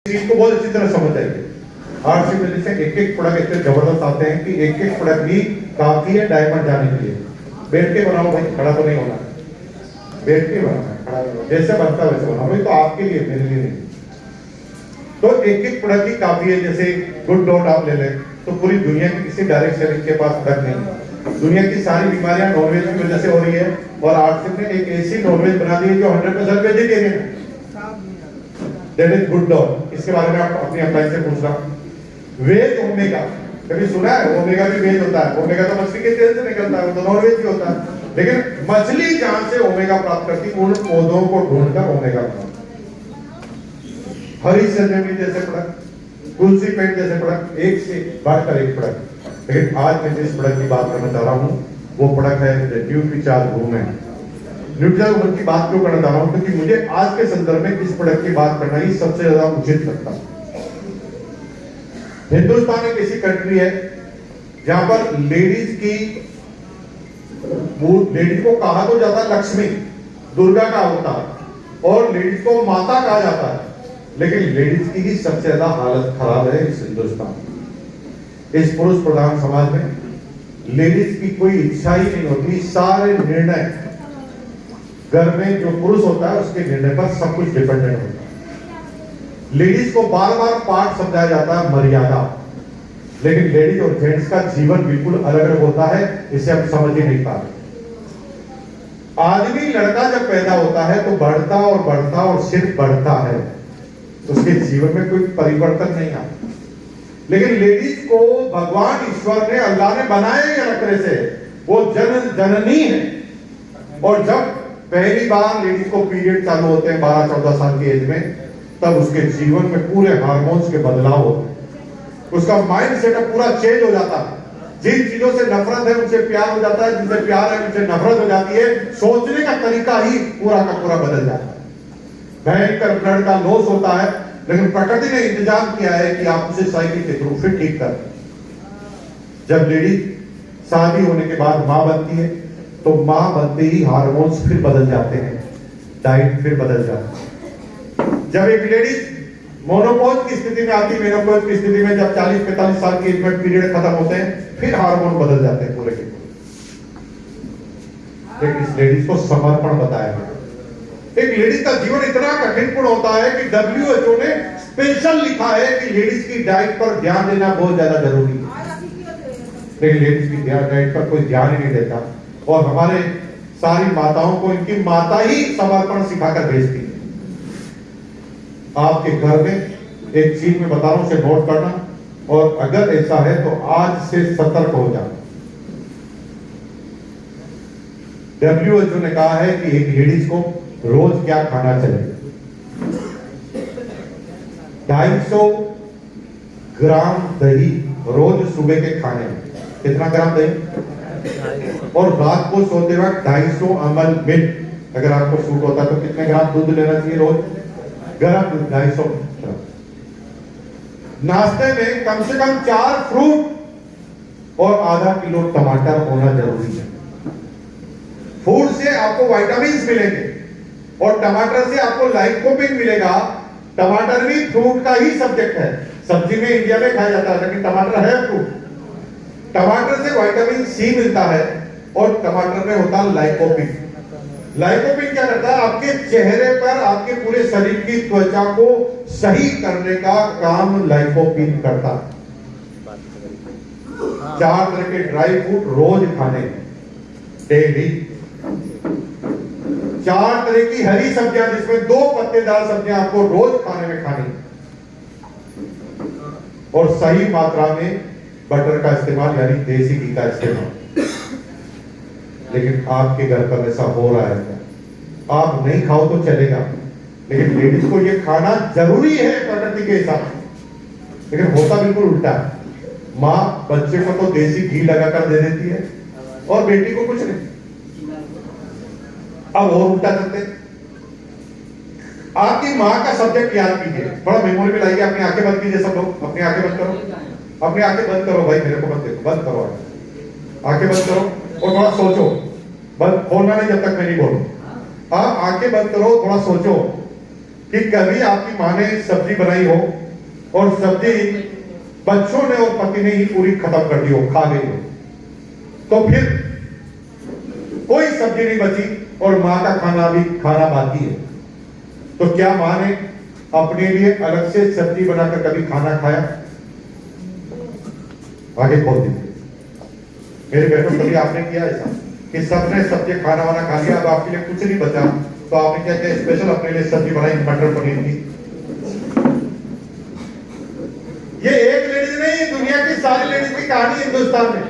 चीज को बहुत अच्छी तरह समझ जाएंगे। आरसी में जैसे एक एक प्रोडक्ट इतने जबरदस्त आते हैं कि एक एक प्रोडक्ट भी काफी है डायमंड जाने के लिए। बैठ के बनाओ भाई, खड़ा तो नहीं होना, बैठ के बनाना है, खड़ा नहीं होना, जैसे बनता है वैसे बनाओ भाई, तो आपके लिए, मेरे लिए नहीं। तो एक एक प्रोडक्ट की काफी है। जैसे गुड डॉट आप ले लें तो पूरी दुनिया की किसी डायरेक्ट सेलिंग के पास प्रोडक्ट नहीं। दुनिया की सारी बीमारियां नॉनवेज की वजह से हो रही है और आरसी ने एक ऐसी नॉनवेज बना दी है जो 100% वेजिटेरियन है। That is good dot. इसके बारे में आप अपनी अप्लाई से पूछ रहा। वेज ओमेगा, कभी सुना है? ओमेगा भी वेज होता है। ओमेगा तो मछली के तेल से निकलता है, वो तो नॉनवेज भी होता है। लेकिन मछली जहां से ओमेगा प्राप्त करती है उन पौधों को ढूंढकर ओमेगा प्राप्त। हरी सजनी जैसे प्रोडक्ट, तुलसी पेड़ जैसे प्रोडक्ट, एक से बढ़कर एक प्रोडक्ट। लेकिन आज मैं जिस प्रोडक्ट की बात करना चाह रहा हूं वो प्रोडक्ट है न्यूट्रीचार्ज वुमेन। न्यूट्रीचार्ज वुमेन की बात क्यों करना चाह रहा हूं? क्योंकि मुझे आज के संदर्भ में इस प्रोडक्ट की बात करना ही सबसे ज्यादा उचित लगता है। हिंदुस्तान एक ऐसी कंट्री है जहां पर लेडीज को कहा तो जाता है लक्ष्मी, दुर्गा का अवतार, और लेडीज को माता कहा जाता है। लेकिन लेडीज की ही सबसे ज्यादा हालत खराब है इस हिंदुस्तान। इस पुरुष प्रधान समाज में लेडीज की कोई इच्छा ही नहीं होती। सारे निर्णय घर में जो पुरुष होता है उसके निर्णय पर सब कुछ डिपेंडेंट होता है। लेडीज को बार बार पाठ समझाया जाता है मर्यादा, लेकिन लेडीज और जेंट्स का जीवन बिल्कुल अलग अलग होता है। इसे हम समझ ही नहीं पा रहे। आदमी लड़का जब पैदा होता है तो बढ़ता और बढ़ता और सिर्फ बढ़ता है, उसके जीवन में कोई परिवर्तन नहीं आता। लेकिन लेडीज को भगवान ईश्वर ने, अल्लाह ने बनाया ही अलग तरह से। वो जननी है। और जब पहली बार लेडीज को पीरियड चालू होते हैं 12-14 साल की एज में, तब उसके जीवन में पूरे हार्मोन्स के बदलाव होते हैं। उसका माइंड सेटअप पूरा चेंज हो जाता है। जिन चीजों से नफरत है उनसे प्यार हो जाता है, जिनसे प्यार है उनसे नफरत हो जाती है। सोचने का तरीका ही पूरा का पूरा बदल जाता है। भयंकर ब्लड का लॉस होता है, लेकिन प्रकृति ने इंतजाम किया है कि आप उसे साइकिल के थ्रू फिर ठीक कर। जब लेडी शादी होने के बाद मां बनती है तो मां बनते ही हार्मोन्स फिर बदल जाते हैं, डाइट फिर बदल जाती है। जब एक लेडी मोनोपॉज की स्थिति में आती है, मेनोपॉज की स्थिति में, जब 40-45 साल की एज में पीरियड खत्म होते हैं, फिर हार्मोन बदल जाते हैं पूरे के पूरे। लेकिन इस लेडीज को समर्पण बताया गया। एक लेडीज का जीवन इतना कठिनपूर्ण होता है कि WHO ने स्पेशल लिखा है कि लेडीज की डाइट पर ध्यान देना बहुत ज्यादा जरूरी है। लेकिन लेडीज की डाइट पर कोई ध्यान ही नहीं देता। और हमारे सारी माताओं को इनकी माता ही समर्पण सिखाकर भेजती है। आपके घर में एक चीज में बता रहा हूं, उसे नोट करना, और अगर ऐसा है तो आज से सतर्क हो जाना। WHO ने कहा है कि एक लेडीज को रोज क्या खाना चाहिए। 250 ग्राम दही रोज सुबह के खाने में। कितना ग्राम दही? और रात को सोते वक्त 250 ml मिल्क। अगर आपको सूट होता है तो कितने ग्राम दूध लेना चाहिए रोज? गर्म दूध 250 ग्राम। नाश्ते में कम से कम 4 फ्रूट और आधा किलो टमाटर होना जरूरी है। फूड से आपको विटामिन मिलेंगे और टमाटर से आपको लाइकोपिन मिलेगा। टमाटर भी फ्रूट का ही सब्जेक्ट है। सब्जी में इंडिया में खाया जाता है, लेकिन टमाटर है फ्रूट। टमाटर से विटामिन C मिलता है और टमाटर में होता है लाइकोपिन। लाइकोपिन क्या करता है? आपके चेहरे पर, आपके पूरे शरीर की त्वचा को सही करने का काम लाइकोपिन करता है। 4 तरह के ड्राई फ्रूट रोज खाने डेली। 4 तरह की हरी सब्जियां, जिसमें 2 पत्तेदार सब्जियां आपको रोज खाने में खानी, और सही मात्रा में बटर का इस्तेमाल, यानी देसी घी का इस्तेमाल। लेकिन आपके घर पर ऐसा हो रहा है? आप नहीं खाओ तो चलेगा, लेकिन लेडीज को ये खाना जरूरी है प्रकृति के हिसाब से। लेकिन होता बिल्कुल उल्टा है। माँ बच्चे को तो देसी घी लगाकर दे देती है और बेटी को कुछ नहीं। अब और उल्टा करते। आपकी माँ का सब्जेक्ट याद कीजिए, बड़ा मेमोरी में लाइए। अपनी आंखें बंद कीजिए सब लोग, अपनी आंखें बंद करो, अपनी आंखें बंद करो भाई, मेरे को मत देखो, बंद करो आंखें बंद करो और थोड़ा सोचो। बंद खोलना नहीं जब तक मैं नहीं बोलूं। आप आंखें बंद करो, थोड़ा सोचो। कि कभी आपकी माँ ने सब्जी बनाई हो और सब्जी बच्चों ने और पति ने ही पूरी खत्म कर दी हो, खा गई हो, तो फिर कोई सब्जी नहीं बची और माँ का खाना भी खाना बाकी है, तो क्या माँ ने अपने लिए अलग से सब्जी बनाकर कभी खाना खाया? आगे खोल दीजिए मेरे बेटों, कभी आपने किया ऐसा कि सबने सब्जी खाना वाना खा लिया, अब आपके लिए कुछ नहीं बचा, तो आपने क्या किया? स्पेशल अपने लिए सब्जी बनाई मटर पनीर की। ये एक लेडीज नहीं, दुनिया की सारी लेडीज की कहानी हिंदुस्तान में,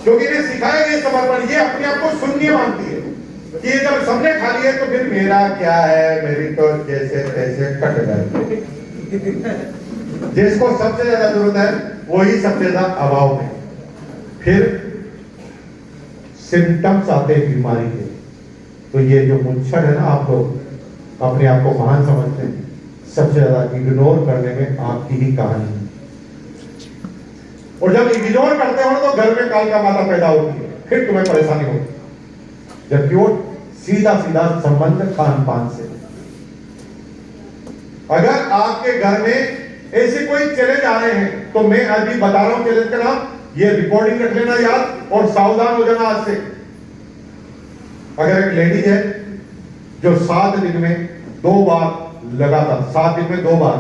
क्योंकि इन्हें सिखाया गया समर्पण। ये अपने आप को शून्य मानती है कि ये जब सबने खा लिया तो फिर मेरा क्या है, मेरी तो जैसे तैसे कट गए। जिसको सबसे ज्यादा जरूरत है वही सबसे ज्यादा अभाव में। फिर सिम्टम्स आते हैं बीमारी के। तो ये जो मुच्छर है ना, आप लोग अपने आप को महान समझते हैं, सबसे ज्यादा इग्नोर करने में आपकी ही कहानी है। और जब इग्नोर करते हो तो घर में काल का माता पैदा होती है, फिर तुम्हें परेशानी होती है, जबकि वो सीधा सीधा संबंध खान पान से। अगर आपके घर में ऐसे कोई चैलेंज आ रहे हैं तो मैं अभी बता रहा हूं चैलेंज का नाम, ये रिकॉर्डिंग रख लेना याद और सावधान हो जाना आज से। अगर एक लेडीज है जो 7 दिन में 2 बार लगातार 7 दिन में 2 बार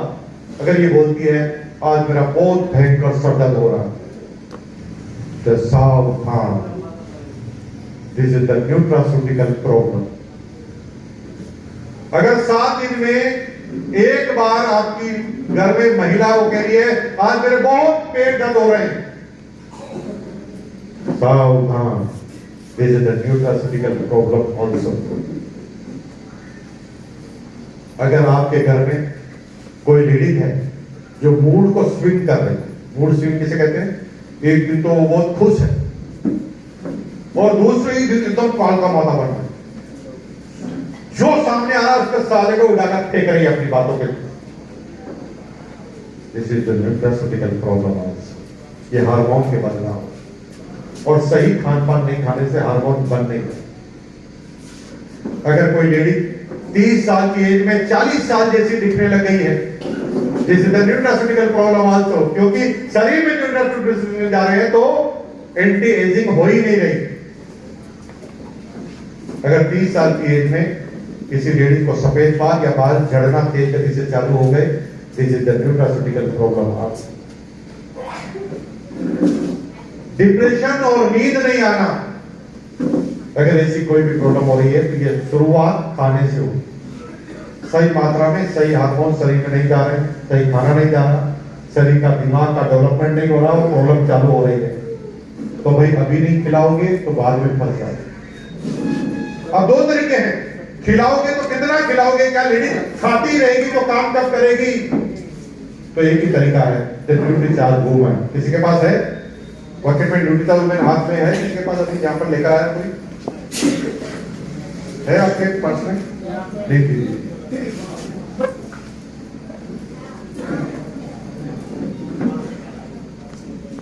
अगर ये बोलती है आज मेरा बहुत भयंकर सर दर्द हो रहा है, तो सावधान, this is the nutraceutical problem. अगर 7 दिन में एक बार आपकी घर में महिला वो कह रही है आज मेरे बहुत पेट दर्द हो रहे हैं, सावधान, this is the nutraceutical problem also. अगर आपके घर में कोई लेडीज है जो मूड को स्विंग कर रही है, मूड स्विंग किसे कहते हैं? एक दिन तो वो बहुत खुश है और दूसरे ही दिन एकदम काल का माथा बन रहा है, जो सामने आ रहा है उसके साले को उड़ाकर फेंक रही है अपनी बातों के। This is the nutraceutical problem also. ये हार्मोन के बदलाव और सही खान पान नहीं खाने से हार्मोन बन नहीं है। अगर कोई लेडी 30 साल की एज में 40 साल जैसी दिखने लग गई है, this is the nutraceutical problem also, क्योंकि शरीर में न्यूट्रास्यूटिकल जा रहे हैं तो एंटी एजिंग हो ही नहीं रही। अगर 30 साल की एज में किसी लेडीज को सफेद बाल या बाल झड़ना तेज गति से चालू हो गए, this is the nutraceutical problem also. Depression और नींद नहीं आना, अगर ऐसी कोई भी प्रॉब्लम हो रही है तो ये शुरुआत खाने से हुई। सही मात्रा में सही हार्मोन शरीर में नहीं जा रहे, सही खाना नहीं जा रहा, शरीर का दिमाग का डेवलपमेंट नहीं हो रहा, वो प्रॉब्लम चालू हो रही है, तो भाई अभी नहीं खिलाओगे तो बाद में फंस जाओगे। अब 2 तरीके हैं, खिलाओगे तो कितना खिलाओगे, क्या लेडीज खाती रहेगी तो काम कब करेगी? तो एक ही तरीका है, ड्यूटी चार्ज वूमन। किसी के पास है पॉकेट में ड्यूटी चार्ज वूमन हाथ में है? किसी के पास अभी यहाँ पर लेकर आया कोई है? आपके पर्स में नहीं?